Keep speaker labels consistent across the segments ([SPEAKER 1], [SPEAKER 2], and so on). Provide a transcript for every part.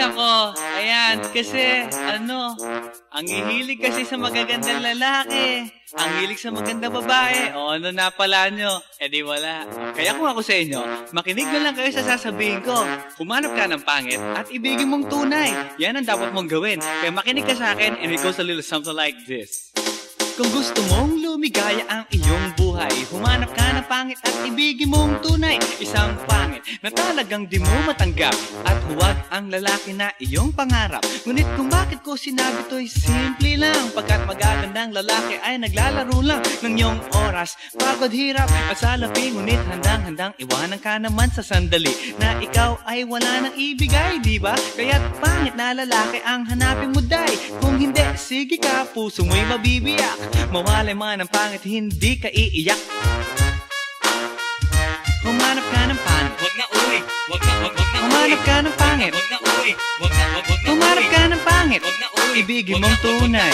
[SPEAKER 1] nako, ayan, kasi, ang hihilig kasi sa magagandang lalaki, ang hilig sa magandang babae, o ano na pala nyo, di wala. Kaya kung ako sa inyo, makinig na lang kayo sa sasabihin ko. Humanap ka ng pangit at ibigin mong tunay. Yan ang dapat mong gawin. Kaya makinig ka sa akin and it goes a little something like this. Kung gusto mong lumigaya ang iyong buhay, humanap ka ng pangit at ibigin mong tunay. Isang pangit na talagang di mo matanggap, at huwag ang lalaki na iyong pangarap. Ngunit kung bakit ko sinabi to'y simple lang, pagkat magagandang lalaki ay naglalaro lang ng iyong oras, pagod, hirap at salapi. Ngunit handang-handang iwanan ka naman sa sandali na ikaw ay wala nang ibigay, diba? Kaya't pangit na lalaki ang hanapin mo, day. Kung hindi, sige ka, puso mo'y mabibiyak. Mawalay man ang pangit, hindi ka iiyak. Humanap ka ng pangit, wag na uwi, wag na humanap ka ng pangit, wag na uwi, wag na humanap ka ng pangit, wag na uwi, ibigin mong tunay.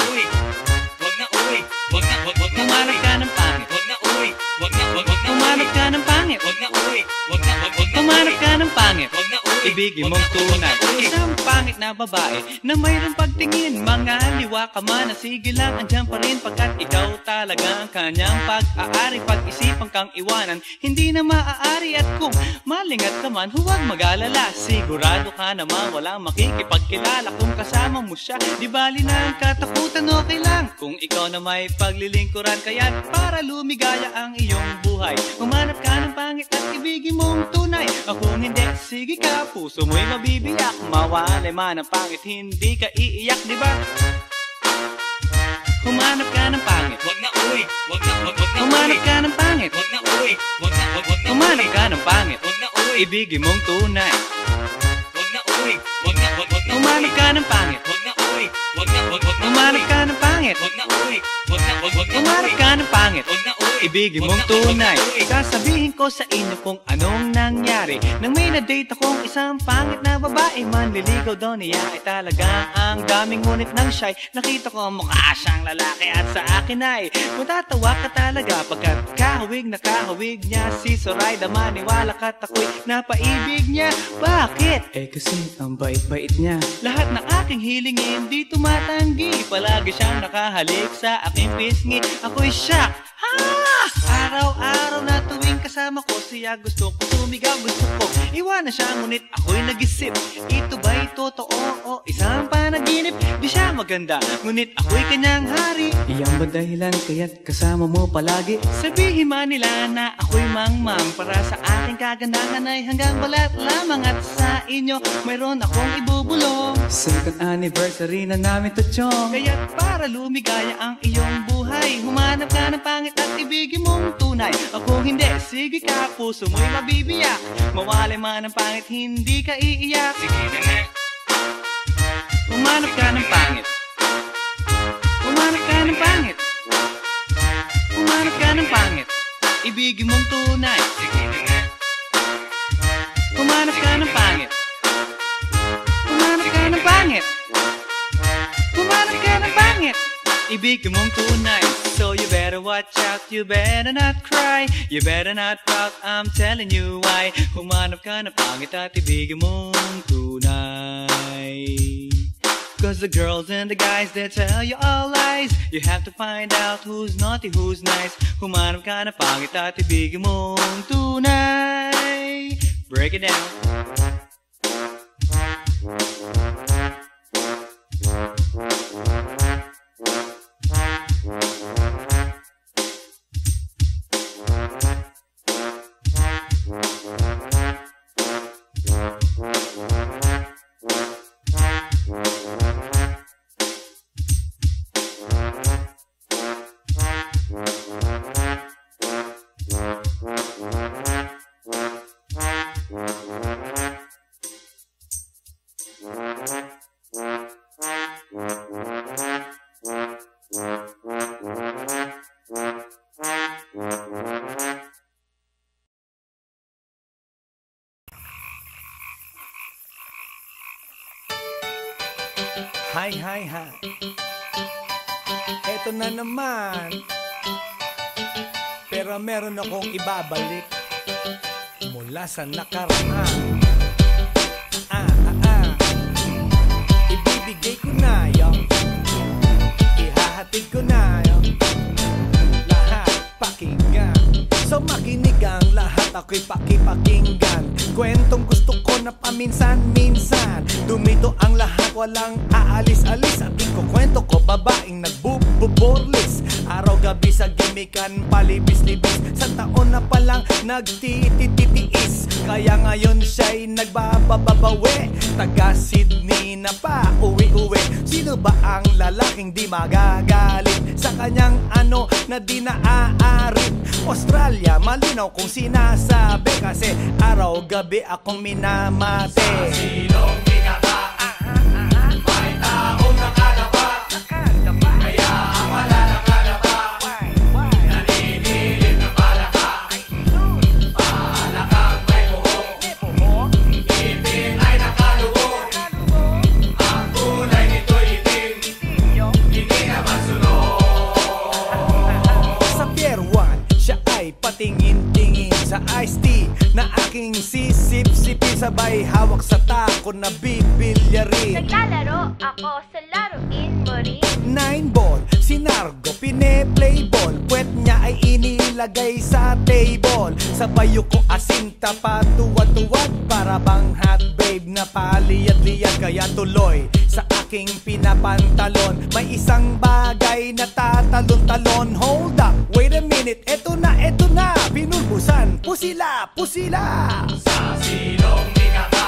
[SPEAKER 1] Wag na uwi, wag na humanap ka ng pangit, wag na uwi, wag na humanap ka ng pangit, wag na uwi, wag na humanap ka ng pangit, wag na uwi, ibigin mong tunay. Isang pangit na babae na mayroong pagtingin, mga liwa ka man, sige lang, andyan pa rin, pagkat ikaw talaga ang kanyang pag-aari. Pag-isipan kang iwanan, hindi na maaari, at kung malingat ka man, huwag mag-alala. Sigurado ka naman walang makikipagkilala kung kasama mo siya. Di bali na ang katakutan, okay lang kung ikaw na may paglilingkuran. Kaya't para lumigaya ang iyong buhay, humanap ka ng pangit at ibigin mong tunay. Kung hindi, sige ka, puso mo'y mabibiyak. Mawalay man ang pangit, hindi ka iiyak, di ba? Humanap ka ng pangit, wag na uwi, wag na humanap ka ng pangit, wag na uwi, wag na humanap ka ng pangit, wag na uwi, ibigin mong tunay. Wag na uwi, wag na humanap ka ng pangit, wag na uwi, wag na humanap ka ng pangit, wag na uwi, wag na humanap ka ng pangit, wag na uwi, ibigin mong tunay. Sasabihin ko sa inyo kung anong nangyari nang may na-date akong isang pangit na babae. Manliligaw daw niya ay talagang ang daming, ngunit nang siya'y nakita ko mukha siyang lalaki, at sa akin ay matatawa ka talaga, pagkat kahawig na kahawig niya si Zoraida. Maniwala ka't ako'y napaibig niya. Bakit? Kasi ang bait-bait niya. Lahat ng aking hilingin di tumatanggi, palagi siyang nakahalik sa aking pisngi. Ako'y shock, araw-araw na tuwing kasama ko siya, gusto ko sumigaw, gusto ko iwanan siya. Ngunit ako'y nag-isip, ito ba'y totoo o isang panaginip? Di siya maganda, ngunit ako'y kanyang hari. Iyan ba dahilan kaya't kasama mo palagi? Sabihin man nila na ako'y mangmang, para sa aking kagandahan ay hanggang balat lamang, at sa inyo mayroon akong ibubulong. Second anniversary na namin to, chong. Kaya't para lumigaya ang iyong buhay, humanap ka ng pangit at ibigin mong tunay. Kung hindi, sige ka, puso mo'y mabibiyak. Mawalay man ang pangit, hindi ka iiyak. Sige na nga, humanap ka ng pangit, humanap ka ng pangit, humanap ka ng pangit, ibigin mong tunay. Sige na nga, humanap ka ng pangit, humanap ka ng pangit, humanap ka ng pangit, ibigin mong tunay. So you better watch out, you better not cry, you better not pout, I'm telling you why. Humanap ka ng pangit at ibigin mong tunay. Cause the girls and the guys, they tell you all lies. You have to find out who's naughty, who's nice. Humanap ka ng pangit at ibigin mong tunay. Break it down.
[SPEAKER 2] Hi. Eto na naman. Pero meron akong ibabalik mula sa nakaraan. ibibigay ko na yo. Ihahatid ko na yo. Lahat pakinggan. So makinig ang lahat, ako'y pakipakinggan. Kwentong gusto ko na paminsan-minsan. Dumito ang lahat, walang aalis-alis. At ikukwento ko, babaeng nagbububorlis. Araw-gabi sa gimikan, palibis-libis. Sa taon na palang nagtititiis. Kaya ngayon siya'y nagbababawi. Taga Sydney na pa, uwi-uwi. Sino ba ang lalaking di magagalit sa kanyang ano na di naaarit? Australia, malinaw kung sinasabi. Kasi araw-gabi akong minamate. Sa silong bigata, may taong nakalaba. Kaya ang wala nakalaba, naninilig na palaka. Palakang may buhok, ngipin ay nakalubog. Ang kulay nito'y itim, hindi na masunod. Sa Pier 1, siya ay patingin-tingin sa iced tea na aking sisip-sipin. Sabay hawak sa tako na bibilyarin.
[SPEAKER 3] Naglalaro ako sa laruin mo rin.
[SPEAKER 2] 9-ball, si Nargo, pine-playball. Puwet niya ay inilagay sa table. Sabay ko asinta pa tuwad-tuwad. Para bang hot babe na paliyad-liyad. Kaya tuloy sa aking pinapantalon may isang bagay na tatalon-talon. Hold up, wait a minute, eto na, pinulbusan, pusila. Sa silong bigata,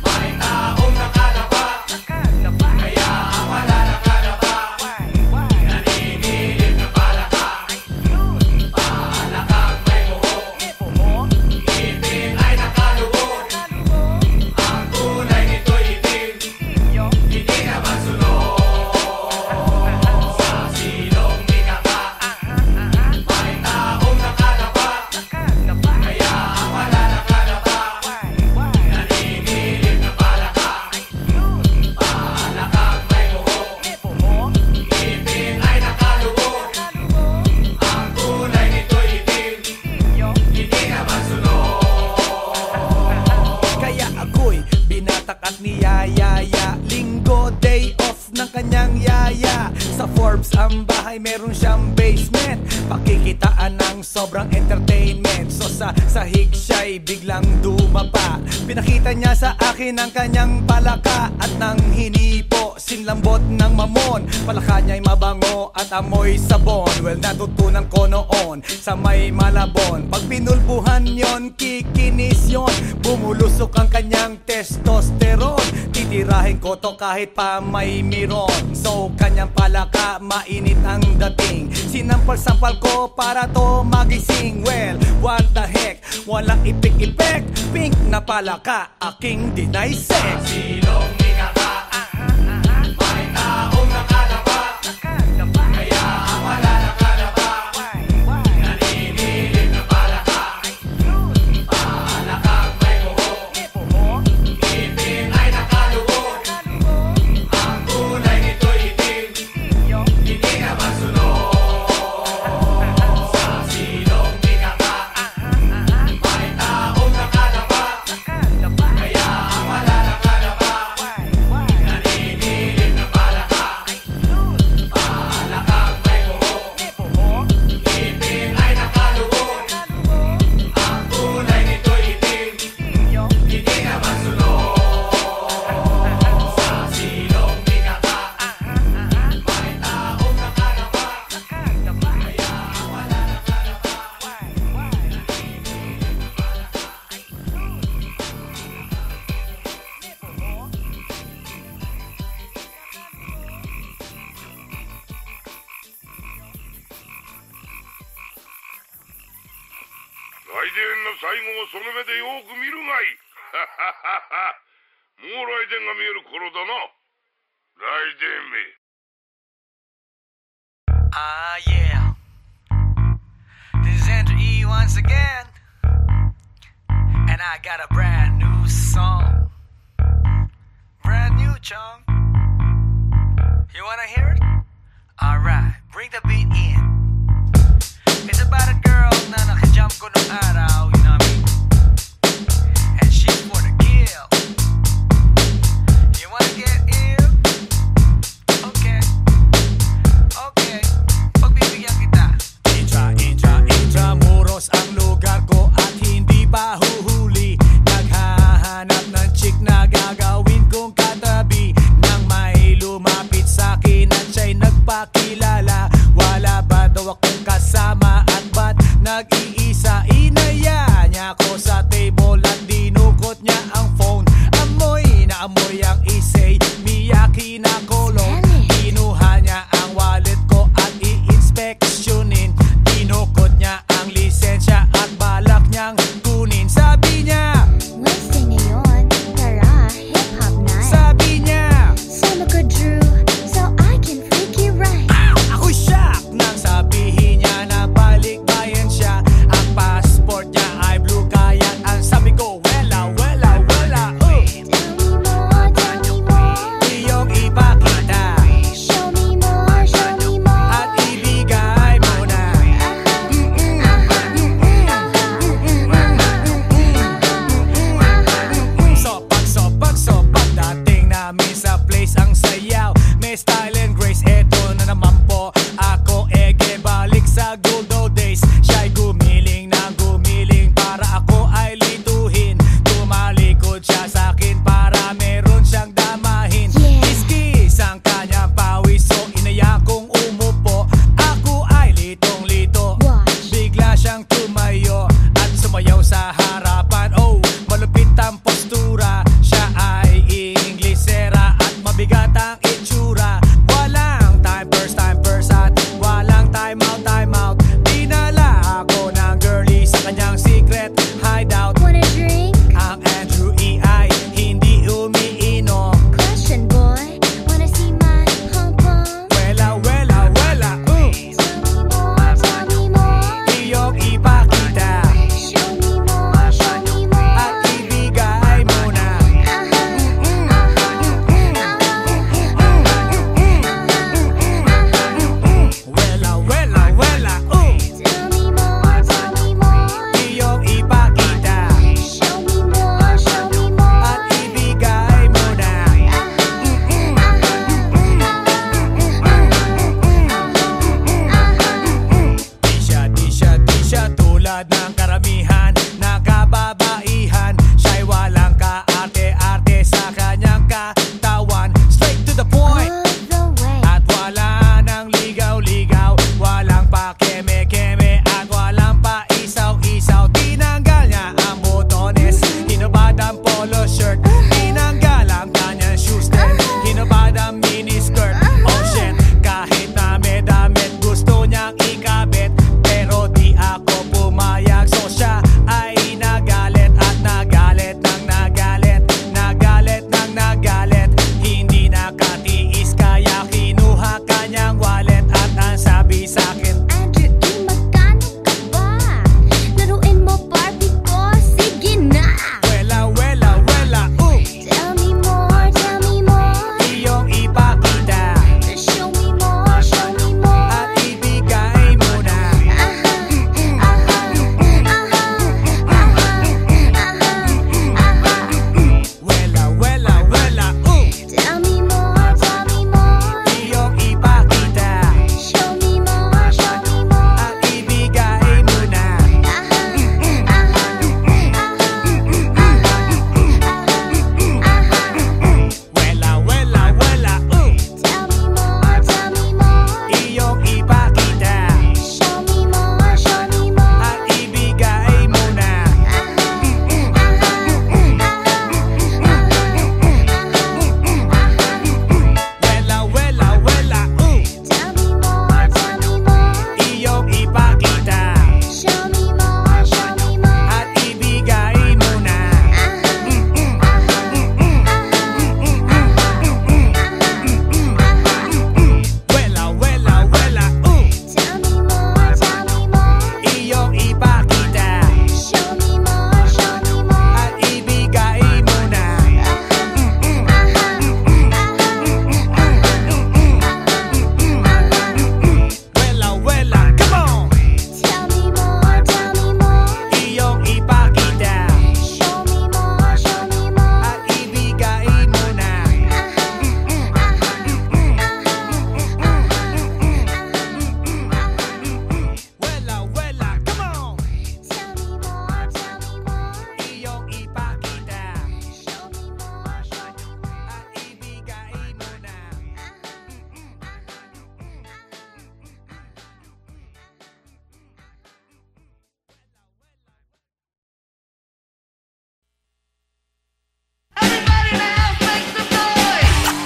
[SPEAKER 2] may taong nakalaba. Kaya ang wala nakalaba, naninilig na palaka. Palakang may buhok, ngipin ay nakalubog. Ang kulay nito'y itim, hindi na masunod. Sa silong bigata, may taong nakalaba. Kaya ang wala nakalaba, naninilig na palaka. Palakang may buhok, ngipin ay nakalubog. Ang kulay nito'y itim, hindi na masunod. Kaya ako'y binatak at niyayaya. Linggo, day off ng kanyang yaya. Sa Forbes ang bahay, meron siyang basement. Pakikitaan ng sobrang entertainment. So sa sahig siya'y biglang dumapa. Pinakita niya sa akin ang kanyang palaka. At nang hinipo, sinlambot ng mamon. Palaka niya'y mabango at amoy sabon. Well, natutunan ko noon sa may Malabon. Pag pinulbuhan yon, kikinis yon. Bumulusok ang kanyang testosterone. Titirahin ko to kahit pa may miron. So kanyang palaka, mainit ang dating. Sinampal-sampal ko para to magising. Well, what the heck, walang ipik-ipek. Pink na palaka, aking deny sex. Silong bigata, may taong nakalaba. Kaya ang wala nakalaba, naninilig na palaka. Palakang may buhok, ngipin ay nakalubog. Ang kulay nito'y itim, hindi na masunod. Sa silong bigata, may taong nakalaba. Kaya ang wala nakalaba, naninilig na palaka. Palakang may buhok, ngipin ay nakalubog. Ang kulay nito'y itim, hindi na masunod. Sa silong bigata, may taong nakalaba. Kaya ang wala nakalaba, naninilig na palaka.
[SPEAKER 4] 来電の最後をその目でよく見るがいい。もう来電が見える頃だな。来電め。
[SPEAKER 5] Yeah. This is Andrew E once again. And I got a brand new song. Brand new, chong. You wanna hear it? Alright, bring the beat in. It's about a girl na nakajump ko nung araw, you know what I mean? And she's for the kill. You wanna get ill? amihan, nakababaihan. Siya'y walang kaarte-arte sa kanyang katawan. Straight to the point, at wala nang ligaw-ligaw. Walang pa keme-keme at walang pa isaw-isaw. Tinanggal niya ang botones, hinubad ang polo shirt. Tinanggal ang kanyang shoes din, hinubad ang miniskirt. Oh shit, kahit na may damit gusto niyang ikabit, pero di ako pumayag. So siya ay nagalit at nagalit nang nagalit, nagalit nang nagalit. Hindi nakatiis kaya kinuha kanyang wallet at ang sabi sa'kin,
[SPEAKER 6] Andrew, magkano ka ba? Laruin mo Barbie ko, sige na.
[SPEAKER 5] wela, wela, wela,
[SPEAKER 6] Tell me more, tell me more.
[SPEAKER 5] iyong ipakita
[SPEAKER 6] Show me more, show me more.
[SPEAKER 5] at ibigay mo na. Wela, wela, wela,
[SPEAKER 6] Tell me more, tell me more.
[SPEAKER 5] iyong ipakita
[SPEAKER 6] Show me more, show me more.
[SPEAKER 5] at ibigay mo na. Wela, wela, wela,
[SPEAKER 6] Tell me more, tell me more.
[SPEAKER 5] iyong ipakita
[SPEAKER 6] Show me more, show me more.
[SPEAKER 5] at ibigay mo na. Wela, wela, wela,
[SPEAKER 6] Tell me more, tell me more.
[SPEAKER 5] iyong ipakita
[SPEAKER 6] Show me more, show me more.
[SPEAKER 5] at ibigay mo na. Wela, wela, wela,
[SPEAKER 6] Tell me more, tell me more.
[SPEAKER 5] iyong ipakita
[SPEAKER 6] Show me more, show me more.
[SPEAKER 5] at ibigay mo na. Wela, wela, come on!
[SPEAKER 6] Tell me more, tell me more.
[SPEAKER 5] Iyong ipakita
[SPEAKER 6] Show me more, show me more.
[SPEAKER 5] at ibigay mo na. Wela, wela, come on!
[SPEAKER 6] Tell me more, tell me more.
[SPEAKER 5] Iyong ipakita
[SPEAKER 6] Show me more, show me more.
[SPEAKER 5] at ibigay mo na.
[SPEAKER 3] Everybody now, make some noise!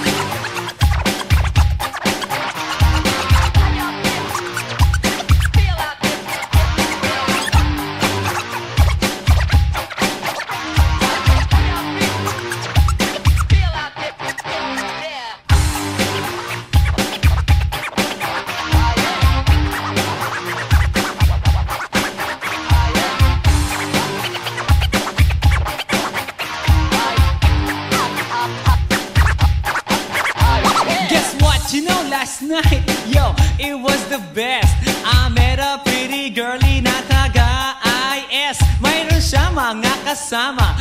[SPEAKER 3] Feel out Feel out yeah.
[SPEAKER 1] Guess what? You know, last night, yo, it was the best. I met a pretty girlie na taga-IS. Mayroon siya mga kasama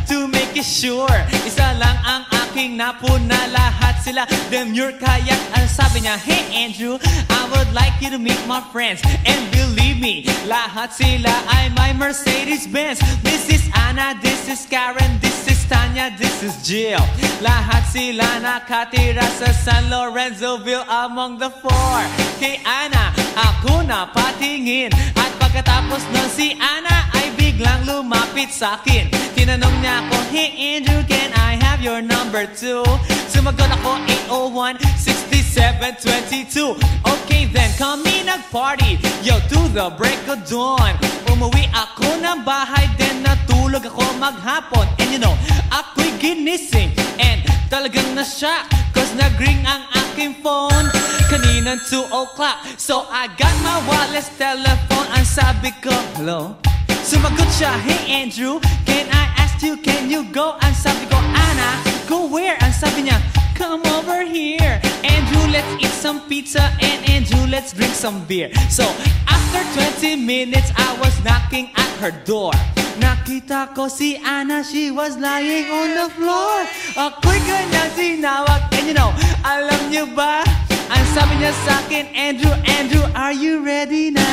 [SPEAKER 1] to make it sure. Isa lang ang aking napuna, lahat sila demure. Kaya't ang sabi niya, hey Andrew, I would like you to meet my friends. And believe me, lahat sila ay my Mercedes-Benz. This is Anna, this is Karen, this is Tanya, this is Jill. Lahat sila nakatira sa San Lorenzoville among the four. Kay Anna, ako na patingin. At pagkatapos nun si Anna ay biglang lumapit sa akin. Tinanong niya ako, hey Andrew, can I have your number too? Sumagot ako, 801-6722. Okay then, kami nag-party, yo, to the break of dawn. Umuwi ako ng bahay, then natulog ako maghapon. And you know, ako'y ginising, and talagang na-shock, cause nag-ring ang aking phone kaninang 2 o'clock. So I got my wireless telephone, ang sabi ko, hello? Sumagot siya, hey Andrew, can I ask you, can you go? Ang sabi ko, Anna, go where? Ang sabi niya, come over here. Andrew, let's eat some pizza, and Andrew, let's drink some beer. So after 20 minutes, I was knocking at her door. Nakita ko si Anna, she was lying on the floor. Ako'y kanyang tinawag, and you know, alam niyo ba? Ang sabi niya sa akin, Andrew, Andrew, are you ready na?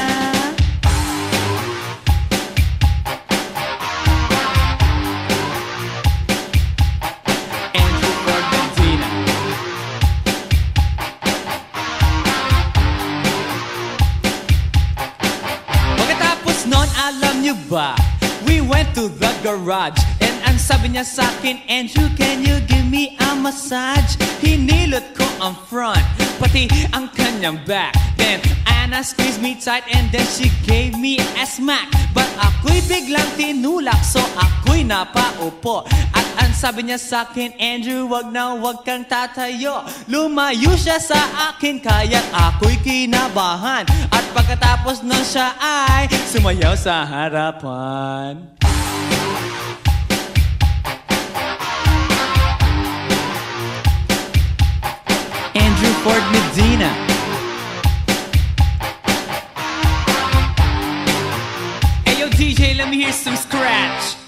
[SPEAKER 1] We went to the garage and ang sabi niya sa'kin, Andrew, can you give me a massage? Hinilot ko ang front, pati ang kanyang back. Then Anna squeezed me tight and then she gave me a smack. But ako'y biglang tinulak, so ako'y napaupo. At ang sabi niya sa'kin, Andrew, wag na wag kang tatayo. Lumayo siya sa akin, kaya't ako'y kinabahan. At pagkatapos nun siya ay sumayaw sa harapan. Andrew Ford Medina. Hey yo DJ, let me hear some scratch.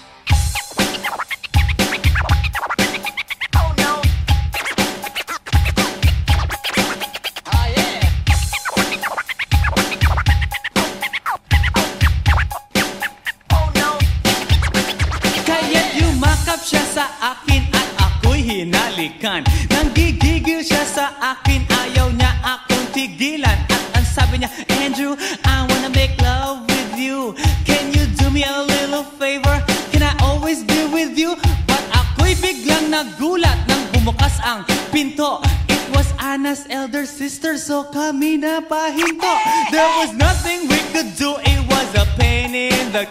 [SPEAKER 1] Siya sa akin at ako'y hinalikan. Nanggigigil siya sa akin, ayaw niya akong tigilan. At ang sabi niya, Andrew, I wanna make love with you. Can you do me a little favor? Can I always be with you? But ako'y biglang nagulat nang bumukas ang pinto. It was Anna's elder sister, so kami na pahinto. There was nothing we could do, it was a pain in the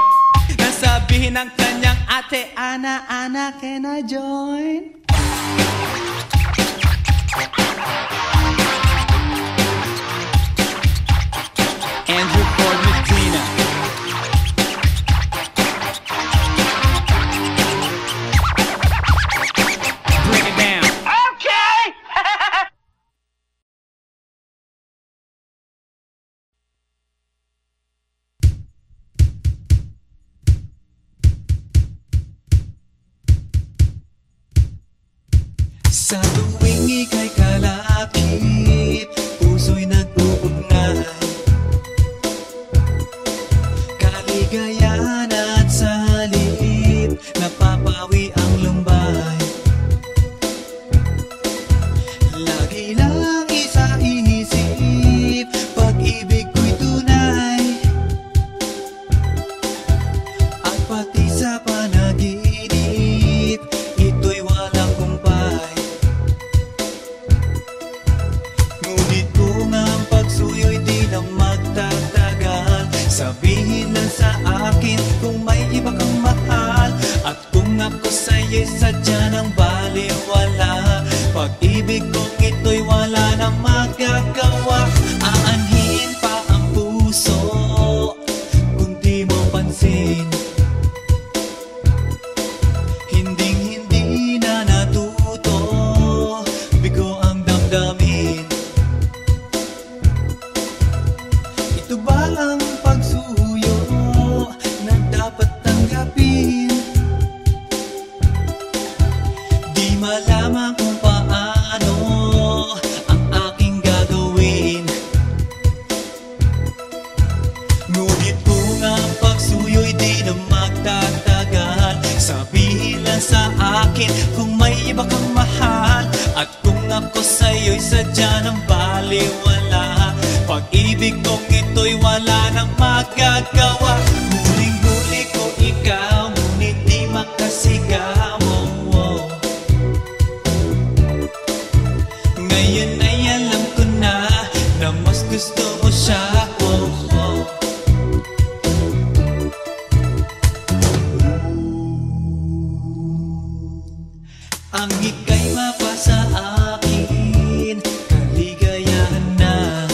[SPEAKER 1] nasabihin ng kanyang ate, Anna, Anna, can I join? Andrew Ford Medina. Bring it down. Okay!
[SPEAKER 7] Sa tuwing ika'y kalapit, puso'y nag-uugnay. Kaligayahan at salip, napapawi ang lumbay. Lagi lang isa inisip, pag-ibig ko'y tunay. At pati sa panaginip, ito'y walang kumpay. Ngunit kung ang pagsuyo'y di na magtatagal, sabihin lang sa akin kung may iba kang mahal. At kung ako sa'yo'y sadya ng baliwala, pag-ibig kong ito'y wala nang magagawa. Aanhin pa ang puso kung di mo pansin. Hinding-hindi na natuto, bigo ang damdamin. Ito ba ang pagsuyo na dapat tanggapin? Di malaman kung paano ang aking gagawin. Ngunit kung ang pagsuyo'y di na magtatagal, sabihin lang sa akin kung may iba kang mahal. At kung ako sa'yo'y sadya ng baliwala, pag-ibig kong ito'y wala nang magagawa. Huling-huli ko ikaw, ngunit di makasigaw. Ngayon ay alam ko na mas gusto mo siya. Ang ika'y mapasa akin, kaligayahan na.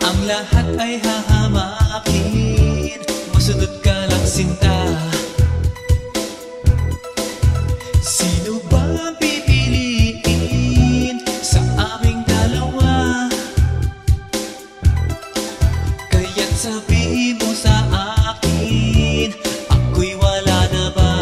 [SPEAKER 7] Ang lahat ay hahamakin, masunod ka lang sinta. Sino ba ang pipiliin sa aming dalawa? Kaya't sabihin mo sa akin, ako'y wala na ba?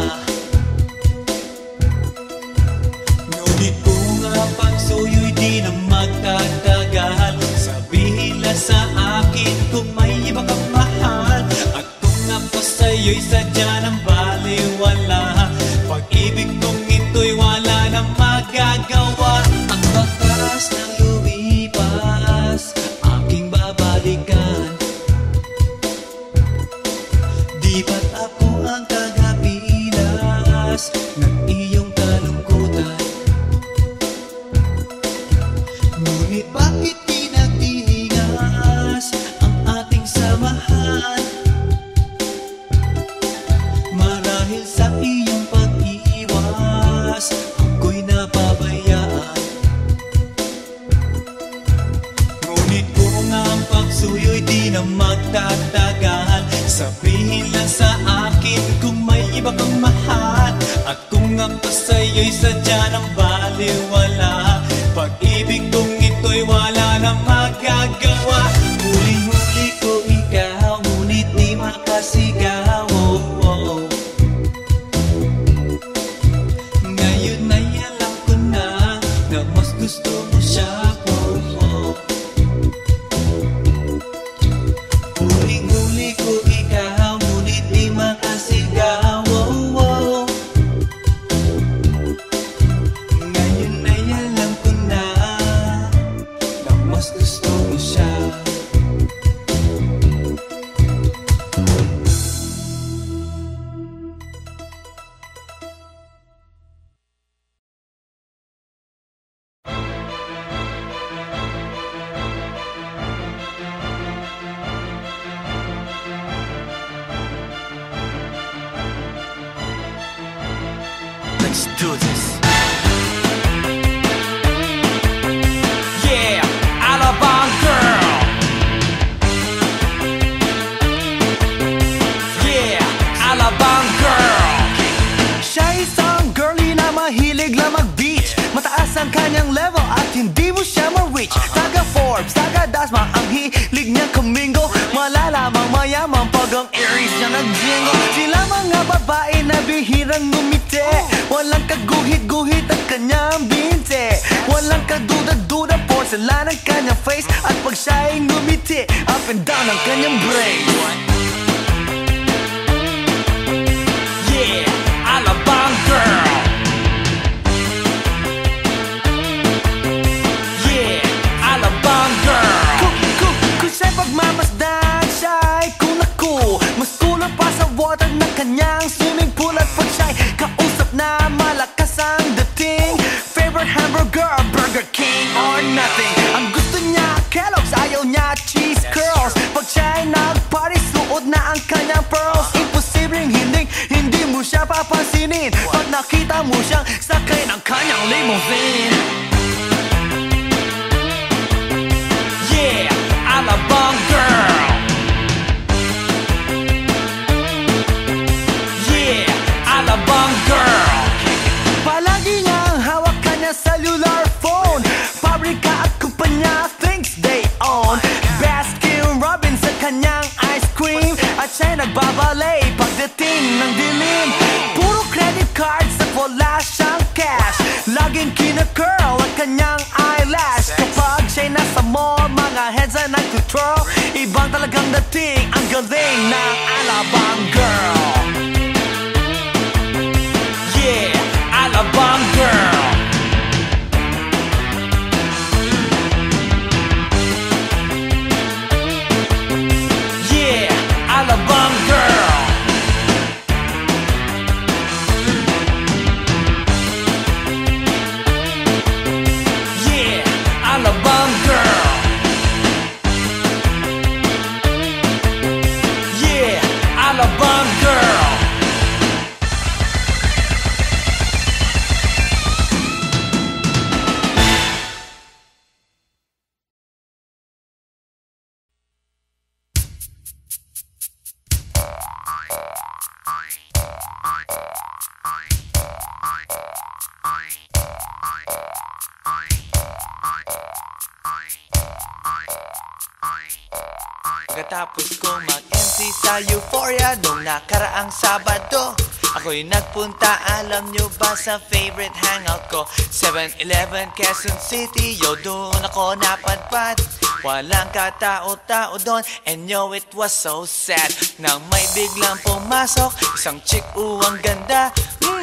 [SPEAKER 7] Ngunit kung ang pagsuyo'y di na magtatagal, sabihin lang sa akin kung may iba kang mahal. At kung ako sa'yo'y sadya ng baliwala, pag-ibig kong ito'y wala nang magagawa. Ang batas ng lumipas, aking babalikan.
[SPEAKER 5] Let's do this. Yeah, Alabang girl. Yeah, Alabang girl.
[SPEAKER 8] Siya isang girlie na mahilig lang mag-beach. Mataas ang kanyang level at hindi mo siya ma-reach. Taga Forbes, taga Dasma, ang hilig niya kamingo. Malalamang mayaman pag ang Aries niya nag-jingle. Sila mga babae na bihirang ngumiti. Walang kaguhit-guhit ang kanyang binte. Walang kaduda-duda porcelain ang kanyang face. At pag siya'y ngumiti, up and down ang kanyang brain.
[SPEAKER 5] Yeah, Alabang girl. Yeah, Alabang girl.
[SPEAKER 8] Kung siya'y pagmamasdan, siya'y kunaku. Mas kulang pa sa water ng kanyang swimming pool. At pag siya'y kausap na malakas ang dating, favorite hamburger, Burger King or nothing. Ang gusto niya, Kellogg's, ayaw niya, cheese curls. Pag siya'y nag-party, suot na ang kanyang pearls. Imposibleng hindi mo siya papansinin pag nakita mo siyang sakay ng kanyang limousine.
[SPEAKER 5] Yeah, Alabang girl. Yeah, Alabang girl.
[SPEAKER 8] Palagi niyang hawak kanyang cellular phone. Pabrika at kumpanya thinks they own. Baskin Robbins sa kanyang ice cream. At siya'y nagbabalay pagdating ng dilim. Puro credit cards at wala siyang cash. Laging kina-curl ang kanyang eyelash. Kapag siya'y nasa mall, mga heads ay nag-twirl. Ibang talagang dating, ang galing ng Alabang girl.
[SPEAKER 5] Yeah, Alabang girl. Yeah, Alabang girl. Yeah, Alabang girl. Yeah, Alabang girl.
[SPEAKER 7] Pagkatapos ko mag-MC sa Euphoria nung nakaraang Sabado, ako'y nagpunta, alam nyo ba, sa favorite hangout ko, 7-Eleven, Quezon City. Yo, doon ako napadpad. Walang katao-tao doon, and yo, it was so sad nang may biglang pumasok isang chick, ang ganda.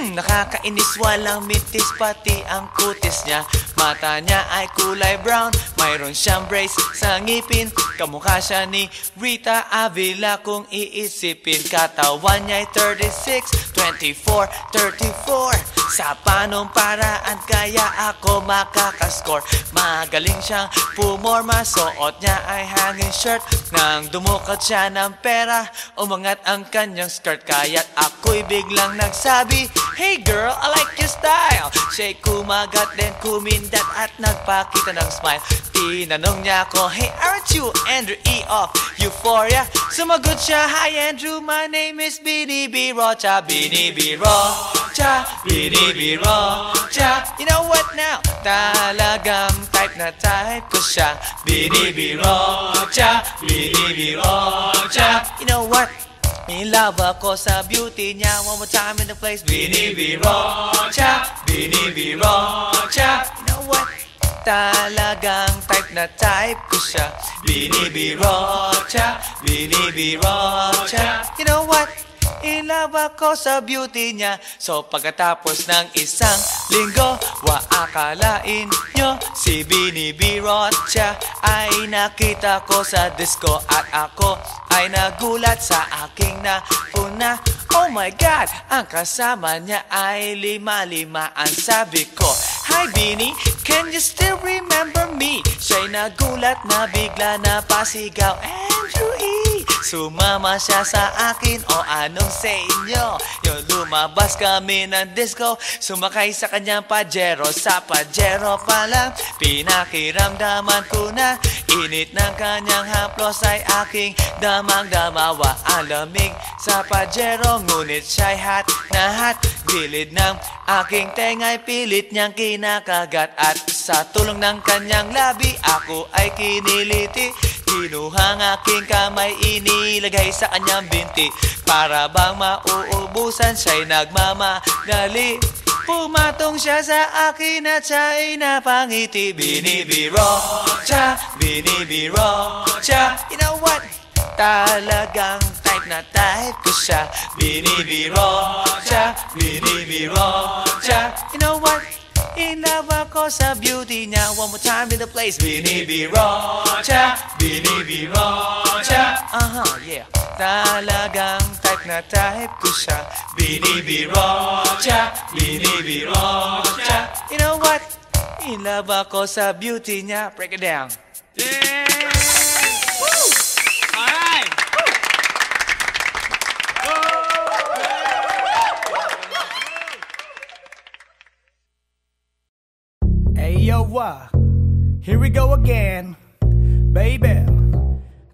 [SPEAKER 7] Nakakainis, walang mintis, pati ang kutis niya. Mata niya ay kulay brown, mayroon siyang brace sa ngipin. Kamukha siya ni Rita Avila kung iisipin. Katawan niya ay 36, 24, 34. Sa panong paraan kaya ako makakascore. Magaling siyang pumorma, suot niya ay hanging shirt. Nang dumukot siya ng pera, umangat ang kanyang skirt. Kaya't ako'y biglang nagsabi, hey girl, I like your style. Siya'y kumagat, then kumindat at nagpakita ng smile. Tinanong niya ako, hey, aren't you Andrew E. of Euphoria? Sumagot siya, hi Andrew, my name is Bini B. Rocha. Bini B. Rocha, Bini B. Rocha. You know what now? Talagang type na type ko siya. Bini B. Rocha, Bini B. Rocha. You know what? In love ako sa beauty niya. One more time in the place. Bini B. Rocha, Bini B. Rocha. You know what? Talagang type na type ko siya. Bini B. Rocha, Bini B. Rocha. You know what? In love ako sa beauty niya. So pagkatapos ng isang linggo, akalain nyo si Bini B. Rocha ay nakita ko sa disco. At ako ay nagulat sa aking napuna. Oh my God, ang kasama niya ay lima-lima. Ang sabi ko, hi Bini, can you still remember me? Siya'y nagulat na bigla na pasigaw, Andrew E.
[SPEAKER 8] Sumama siya sa akin o anong sa inyo? Yung lumabas kami ng disco, sumakay sa kanyang Pajero. Sa Pajero pa lang, pinakiramdaman ko na init ng kanyang haplos ay aking damang-damawa. Ang lamig sa Pajero, ngunit siya'y hot na hot. Gilid ng aking tenga'y pilit niyang kinakagat. At sa tulong ng kanyang labi, ako ay kiniliti. Kinuha ng aking kamay, inilagay sa kanyang binti. Para bang mauubusan, siya'y nagmamadali. Pumatong siya sa akin at siya'y napangiti. Binibiro siya, binibiro siya. You know what? Talagang type na type ko siya. Binibiro siya, binibiro siya. You know what? In love ako sa beauty niya. One more time in the place. Binibiro siya, binibiro siya. Yeah. Talagang type na type ko siya. Binibiro siya, binibiro siya. You know what? In love ako sa beauty niya. Break it down.
[SPEAKER 1] Alright!
[SPEAKER 8] Hey yo, here we go again, baby.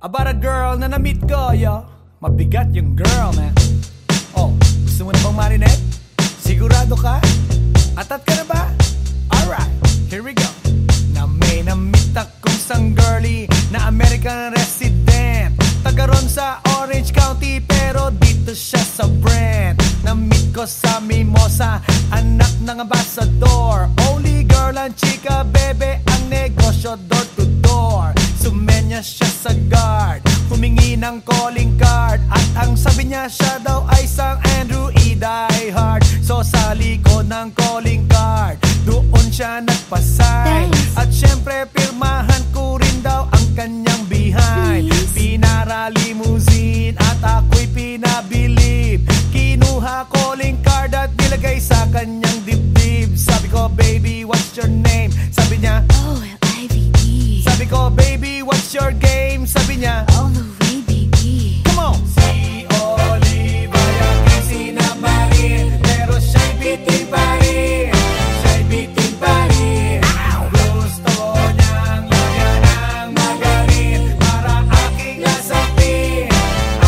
[SPEAKER 8] About a girl na na-meet ko, yo. Mabigat yung girl, man. Oh, gusto mo na bang marinig? Sigurado ka? Atat ka na ba? Alright, here we go. Na may na-meet akong sang girly na American resident. Taga ron sa Orange County pero dito siya sa Brent. Na-meet ko sa Mimosa, anak ng ambassador. Only girl and chika, bebe, ang negosyo door to door. Sumenya siya sa guard, humingi ng calling card. At ang sabi niya siya daw ay sang Andrew E. Die Hard. So sa likod ng calling card, doon siya nagpasay. At syempre pirmahan ko rin daw ang kanyang behind. Pinara limousine at ako'y pinabilib. Kinuha calling card at nilagay sa kanyang dibdib. Sabi ko, baby, what's your name? Sabi niya,
[SPEAKER 6] OLIVE.
[SPEAKER 8] sabi ko, baby, what's your game? Sabi niya,
[SPEAKER 6] All the way, baby.
[SPEAKER 8] come on! Si Olive ay aking sinamarin, pero siya'y bitin pa rin. Siya'y bitin pa rin. Gusto niyang lagyan ng magarin para aking lasapin,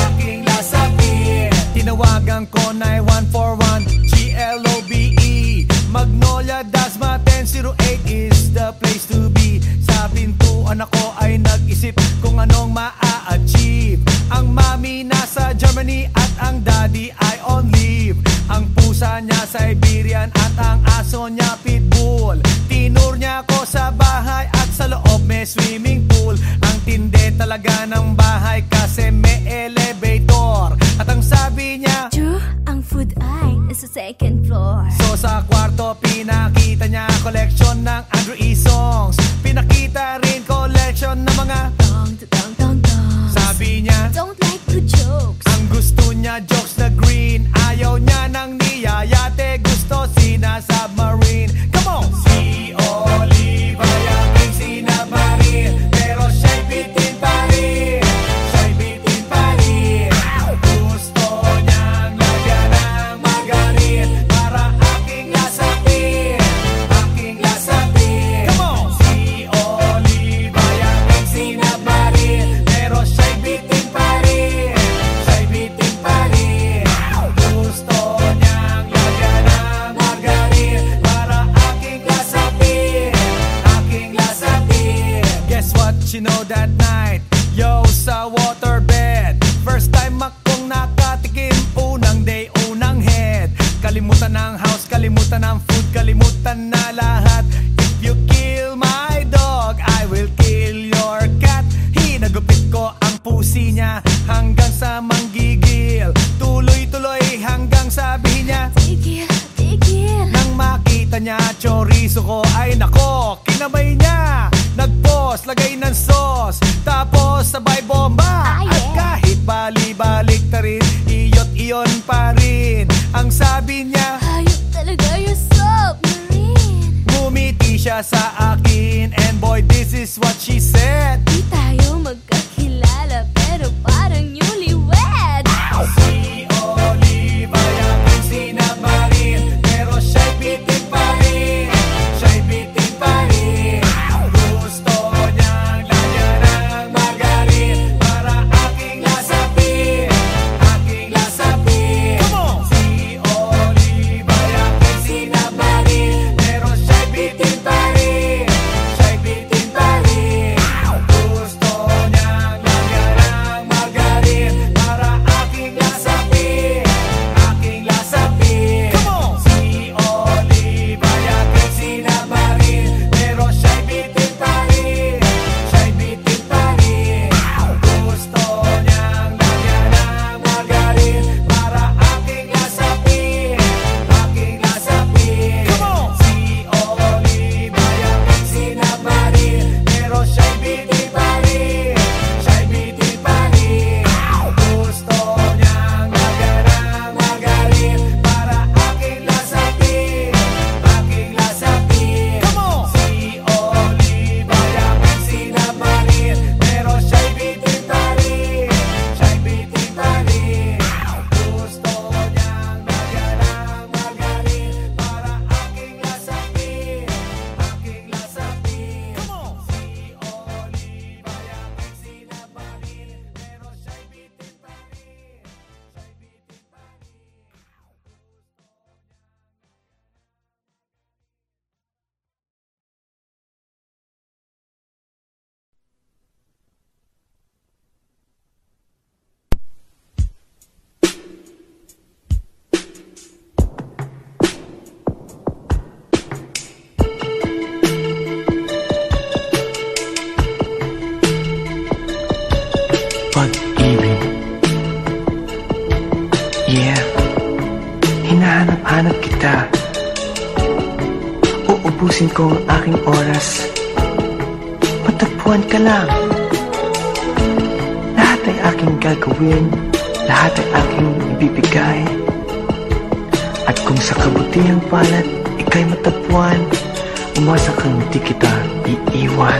[SPEAKER 8] aking lasapin. Tinawagan ko 9141 GLOBE Magnolia, Dasma 1008 is the place to be. Sa pintuan ako ay nag-isip kung anong ma-achieve. Ang mami nasa Germany at ang daddy ay on leave. Ang pusa niya Siberian at ang aso niya Pitbull. Tinur niya ako sa bahay at sa loob may swimming pool. Ang tindi talaga ng bahay kasi may elevator. At ang sabi niya,
[SPEAKER 6] True, ang food ay nasa second floor.
[SPEAKER 8] so sa kwarto pinakita niya collection ng Andrew E. songs. Pinakita rin collection ng mga
[SPEAKER 6] Dong, dong, dong, dong.
[SPEAKER 8] sabi niya,
[SPEAKER 6] Don't like good jokes.
[SPEAKER 8] ang gusto niya jokes na green. Ayaw niya ng niyayate, gusto sina-submarine. Come on! Si Olive ay aking sinamarin, pero siya'y bitin pa rin. Siya'y bitin pa rin. Gusto niyang lagyan ng magarin para aking lasapin, aking lasapin. Come on! Si Olive ay aking sinamarin, pero siya'y bitin pa rin. Siya'y bitin pa rin. Gusto niyang lagyan ng magarin para aking lasapin, aking lasapin. Guess what you know that night? Yo, sa waterbed, first time akong nakatikim. Unang day, unang head. Kalimutan ng house, kalimutan ng food, kalimutan na lahat. If you kill my dog, I will kill your cat. Hinagupit ko ang pusi niya hanggang sa manggigil. Tuloy-tuloy hanggang sabihin niya,
[SPEAKER 6] Tigil, tigil.
[SPEAKER 8] nang makita niya chorizo ko, ay nako, kinamay niya. Nag-pause, lagay ng sauce, tapos sabay bomba.
[SPEAKER 6] Ah, yeah.
[SPEAKER 8] At kahit bali-balik ta rin, iyot-iyon pa rin. Ang sabi niya,
[SPEAKER 6] Hayop talaga yung submarine.
[SPEAKER 8] ngumiti siya sa akin, and boy, this is what she said.
[SPEAKER 6] Di tayo magkakilala pero parang
[SPEAKER 8] Yeah, hinahanap-hanap kita. Uubusin ko ang aking oras. Matagpuan ka lang. Lahat ay aking gagawin, lahat ay aking ibibigay. At kung sa kabutihang palad ika'y matagpuan, umasa kang di kita iiwan.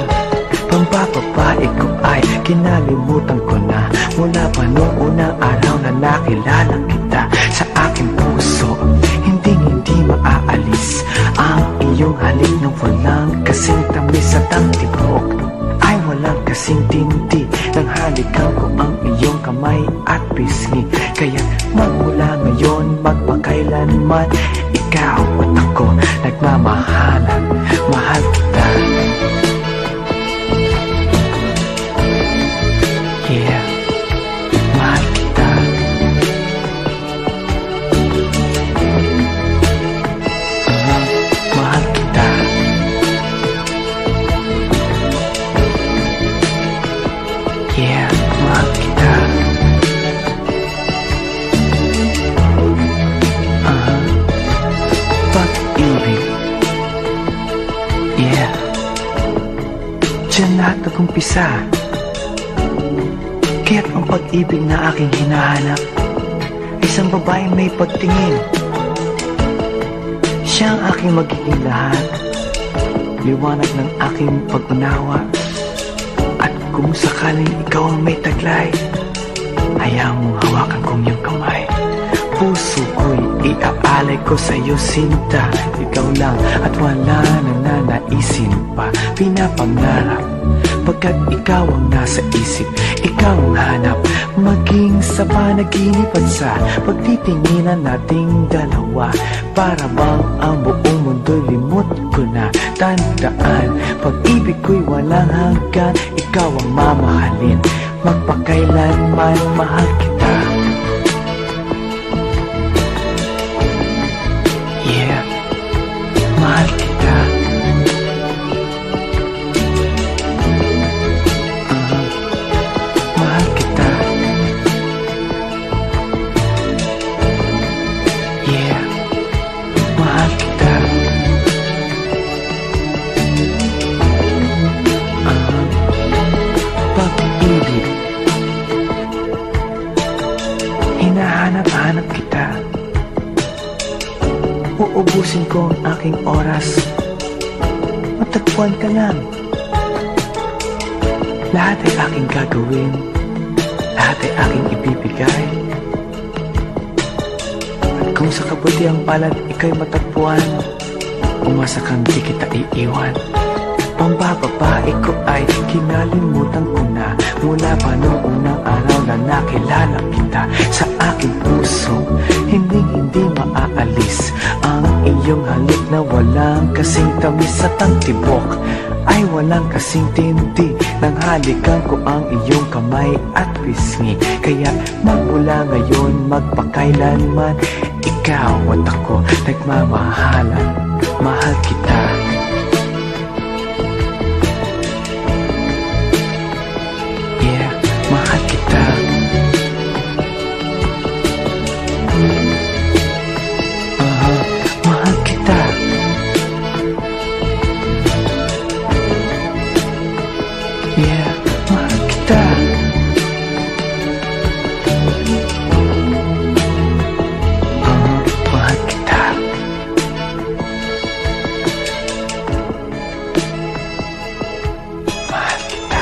[SPEAKER 8] Pambababae ko ay kinalimutan ko na, mula pa noong unang araw na nakilala kita. Sa aking puso, hindi maaalis ang iyong halik na walang kasing tamis at ang tibok ay walang kasing tindi. Nang halikan ko ang iyong kamay at pisngi, kaya magmula ngayon magpakailanman, ikaw at ako nagmamahalan. Mahal kita. Yeah, mahal kita. Mahal kita. Yeah, mahal kita. Pag-ibig. Yeah, diyan lahat nag-umpisa. Kaya't ang pag-ibig na aking hinahanap, isang babaeng may pagtingin. Siya ang aking magiging lahat, liwanag ng aking pag-unawa. At kung sakaling ikaw ang may taglay, hayaan mong hawakan kong iyong kamay. Puso ko'y iaalay ko sa iyo, sinta. Ikaw lang at wala na nanaisin pa. Pinapangarap pagkat ikaw ang nasa isip, ikaw ang hanap, maging sa panaginip at sa pagtitinginan nating dalawa. Para bang ang buong mundo'y limot ko na. Tandaan, pag-ibig ko'y walang hanggan, ikaw ang mamahalin, magpakailanman mahal kita. Yeah, mahal kita. Mahal kita. Yeah, mahal kita. Pag-ibig. Hinahanap-hanap kita. Uubusin ko ang aking oras. Matagpuan ka lang. Lahat ay aking gagawin, lahat ay aking ibibigay. At kung sa kabutihang palad ika'y matagpuan, umasa kang di kita iiwan. Pambababae ko ay kinalimutan ko na, mula pa noong unang araw na nakilala kita. Sa aking puso, hindi maaalis ang iyong halik na walang kasing tamis at ang tibok ay walang kasing tindi. Nang halikan ko ang iyong kamay at pisngi, kaya magmula ngayon magpakailanman, ikaw at ako nagmamahalan. Mahal kita. Yeah, mahal kita. Mahal kita. Yeah, mahal kita. Mahal kita. Mahal kita.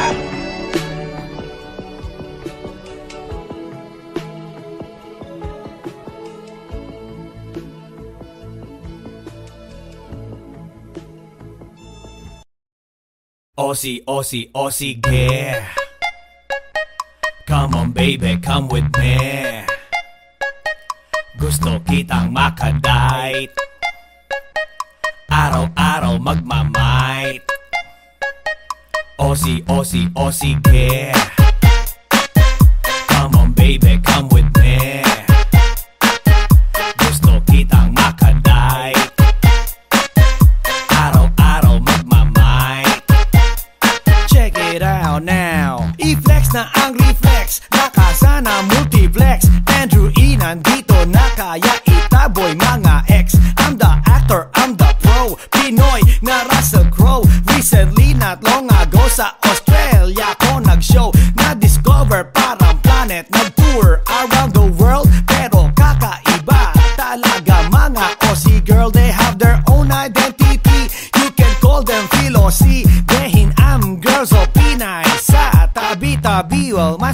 [SPEAKER 9] Aussie, Aussie, Aussie, yeah. Come on baby, come with me. Gusto kitang makadite, araw-araw magmamight. Aussie, Aussie, Aussie, yeah. Come on baby, come with me. Gusto kitang makadite, araw-araw magmamight. Check it out now. I-flex na ang reflex, nakasana multiplex. Andrew E nandito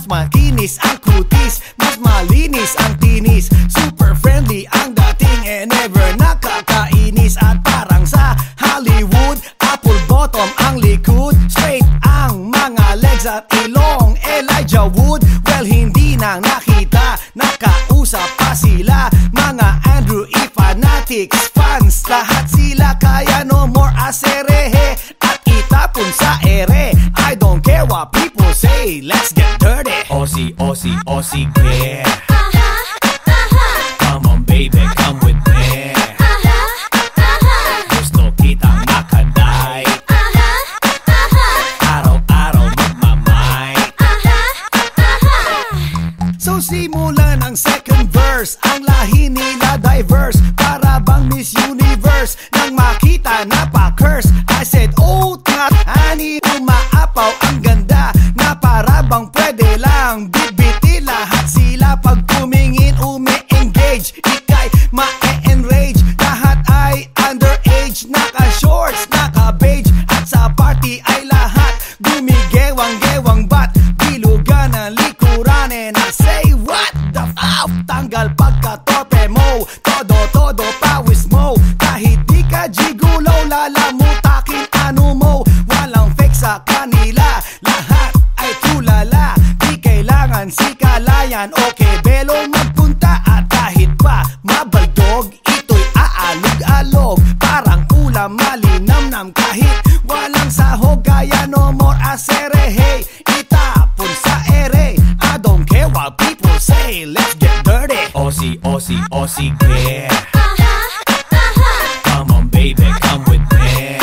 [SPEAKER 8] Mas makinis ang kutis, mas malinis ang tinis. Super friendly ang dating and never nakakainis. At parang sa Hollywood, apple bottom ang likod, straight ang mga legs at ilong. Elijah Wood, well hindi nang nakita, nakausap pa sila. Mga Andrew E. fanatics, fans, lahat sila. Kaya no more aserehe at itapon sa ere. I don't care what people say, let's get dirty.
[SPEAKER 9] Aussie, Aussie, Aussie care. Come on baby, come with me. Gusto kitang makaday. Araw-araw magmamay.
[SPEAKER 8] So simulan ang second verse, ang lahi nila diverse, para bang Miss Universe. Nang makita na pa-curse, I said, oh, not honey, umaapaw ang ganda, na para bang pwede lang bibiti lahat sila. Pag tumingin, umi-engage, ikay ma-enrage. Lahat ay underage, naka-shorts, naka-beige, at sa party ay lahat gumigewang-gewang. Bat bilugan ang likuran, and I say, what the f***? Tanggal pagka-torpe mo, todo pawis mo. Kahit di ka gigulaw, lalamutakin ano mo. Walang fake sa kanila, lahat ay tulala. Di kailangan si kalayan, okay belong magpunta. At kahit pa mabaldog, ito'y aalog-alog, parang ulam malinamnam. Kahit walang sahog, kaya no more aserehe, itapon sa ere. I don't care what people say, let's get dirty.
[SPEAKER 9] Aussie, Aussie, Aussie care. Come on baby, come with me.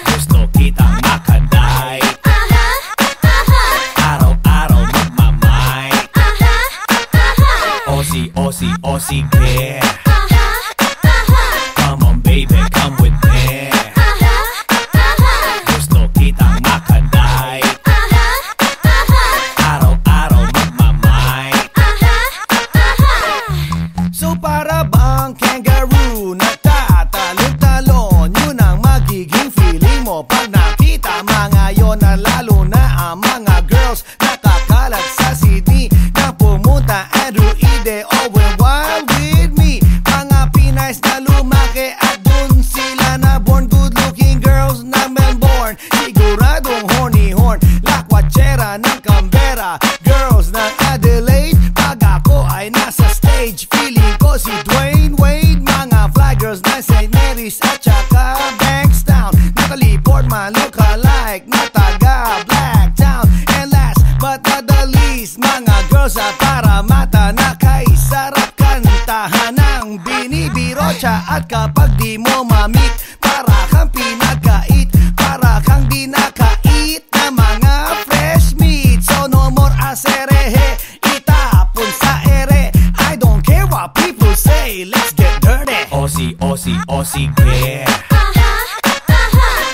[SPEAKER 9] Gusto kitang makaday. Araw-araw magmamay. Aussie, Aussie, Aussie care. Come on baby, come with me. Gusto kitang makaday. Araw-araw magmamay.
[SPEAKER 8] So para bang kangaroo, nagtatalon-talon, yun ang magiging feeling mo pag nakita mga yon. Na lalo na ang mga girls nakakalat sa CD na pumunta Andrew Ide, Owen Wild with me. Mga Pinays na lumaki at dun sila na born, good-looking girls na Melbourne, siguradong horny horn, lakwachera ng Canberra, girls ng Adelaide. Pag ako ay nasa stage, feeling ko si Dwayne Wade. Mga fly girls na St. Mary's at saka Bankstown, Natalie Portman look-alike na taga Blacktown. And last but not the least, mga girls sa Paramata na kay sarap kantahan ng binibiro siya. At kapag di mo mamit, para kang pinagkait, para kang di nakait na mga fresh meat. So no more aserehe, itapon sa ere. I don't care what people say, let's get dirty.
[SPEAKER 9] Aussie, Aussie, Aussie care.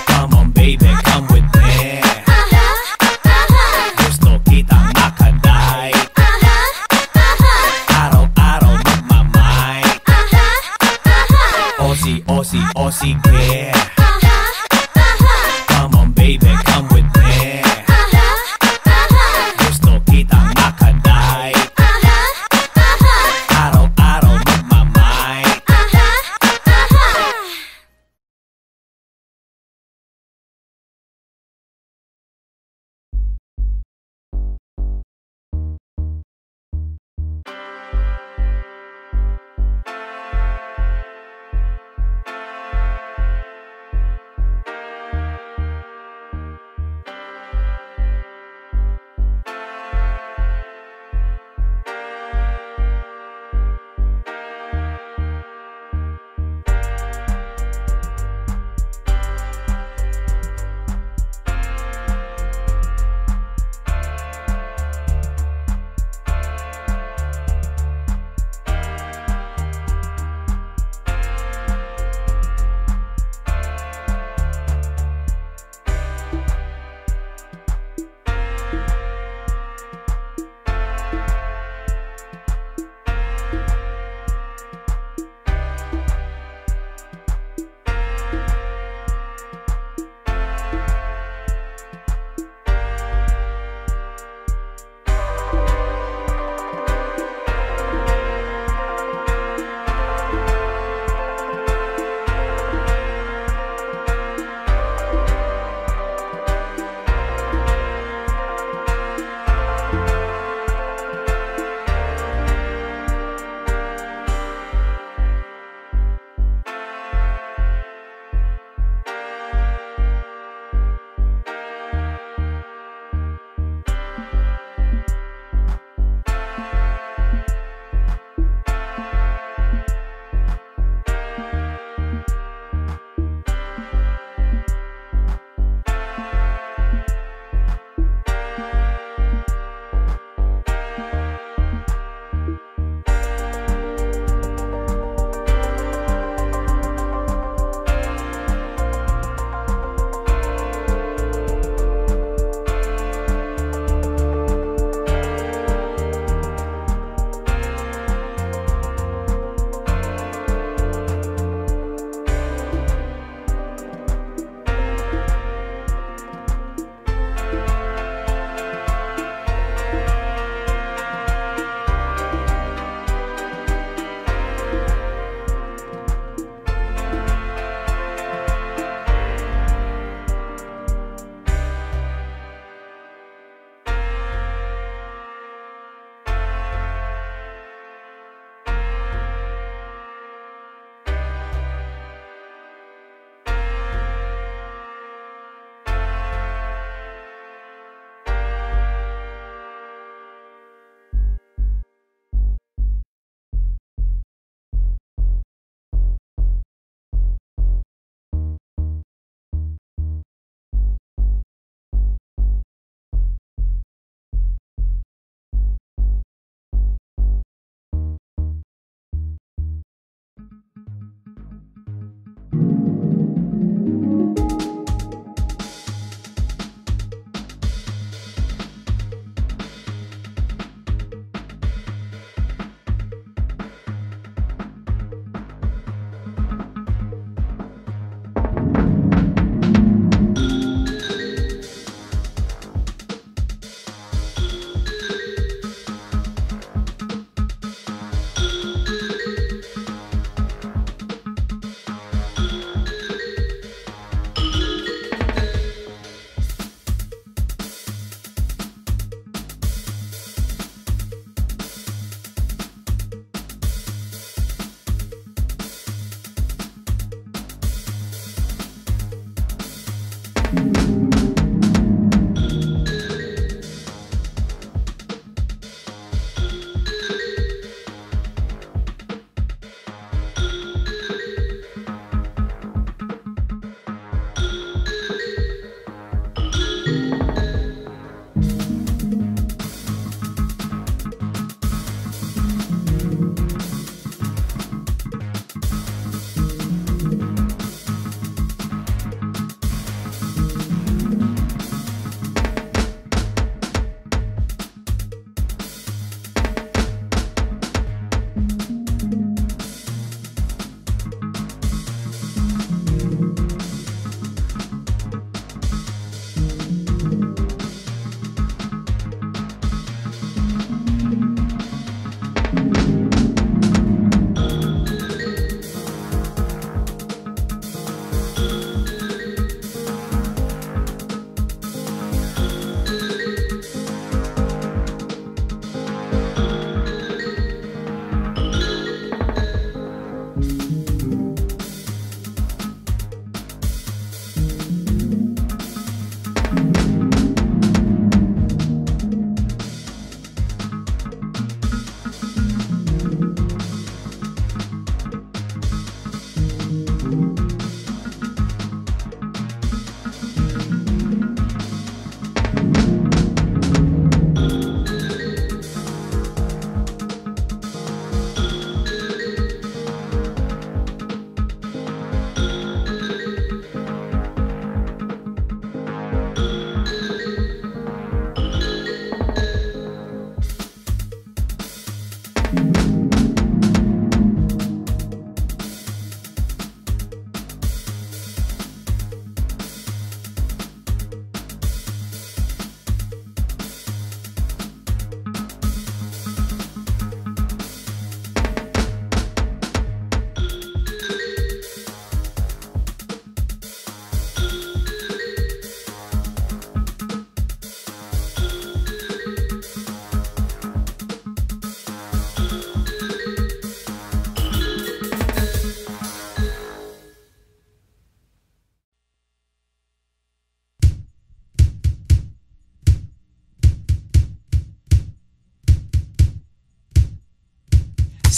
[SPEAKER 9] Come on baby, come with me. Gusto kitang makaday. Araw-araw magmamay. Aussie, Aussie, Aussie care. Come on baby, come with me. Gusto kitang makaday. Araw-araw magmamay.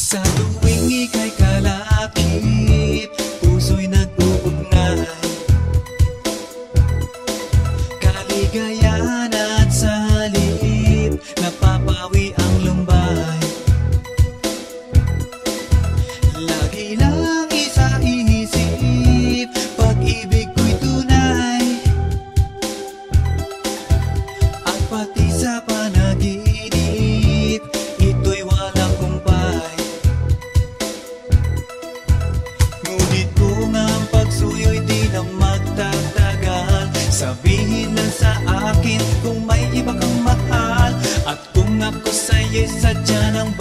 [SPEAKER 7] Sa tuwing ika'y kalakip, puso'y nag-uugnay. Kaligayahan at salip, napapawi ang lumbay. Lagi lang isa iisip, pag-ibig ko'y tunay. At pati sa panaginip, ito'y walang kumpay. Ngunit kung ang pagsuyo'y di na magtatagal, sabihin lang sa akin kung may iba kang mahal. At kung ako sa'yo'y sadya ng